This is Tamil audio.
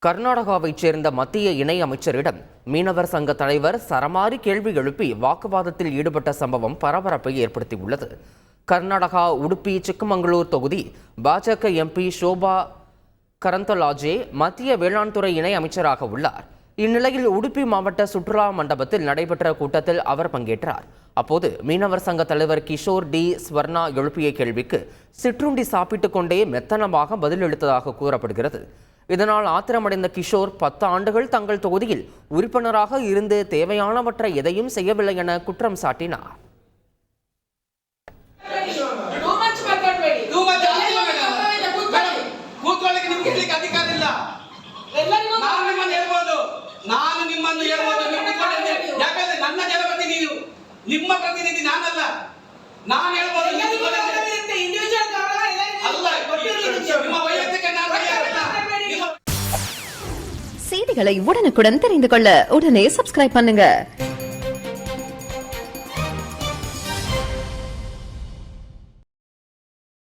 கர்நாடகாவைச் சேர்ந்த மத்திய இணை அமைச்சரிடம் மீனவர் சங்க தலைவர் சரமாரி கேள்வி எழுப்பி வாக்குவாதத்தில் ஈடுபட்ட சம்பவம் பரபரப்பை ஏற்படுத்தியுள்ளது. கர்நாடகா உடுப்பி சிக்கமங்களூர் தொகுதி பாஜக எம்பி ஷோபா கரந்தலாஜே மத்திய வேளாண் துறை இணை அமைச்சராக உள்ளார். இந்நிலையில் உடுப்பி மாவட்ட சுற்றுலா மண்டபத்தில் நடைபெற்ற கூட்டத்தில் அவர் பங்கேற்றார். அப்போது மீனவர் சங்க தலைவர் கிஷோர் டி ஸ்வர்ணா எழுப்பிய கேள்விக்கு சிற்றுண்டி சாப்பிட்டுக் கொண்டே மெத்தனமாக பதிலளித்ததாக கூறப்படுகிறது. இதனால் ஆத்திரமடைந்த கிஷோர் 10 ஆண்டுகள் தங்கள் தொகுதியில் உறுப்பினராக இருந்து தேவையானவற்றை எதையும் செய்யவில்லை என குற்றம் சாட்டினார். ನಿಮ್ಮ ಪ್ರತಿನಿಧಿ ನಾನಲ್ಲ, ನಾನು ಹೇಳ್ಬೋದು ನಿಮ್ಮ ವೈಯಕ್ತಿಕ செய்திகளை உடனுக்குடன் தெரிந்து கொள்ள உடனே சப்ஸ்கிரைப் பண்ணுங்க.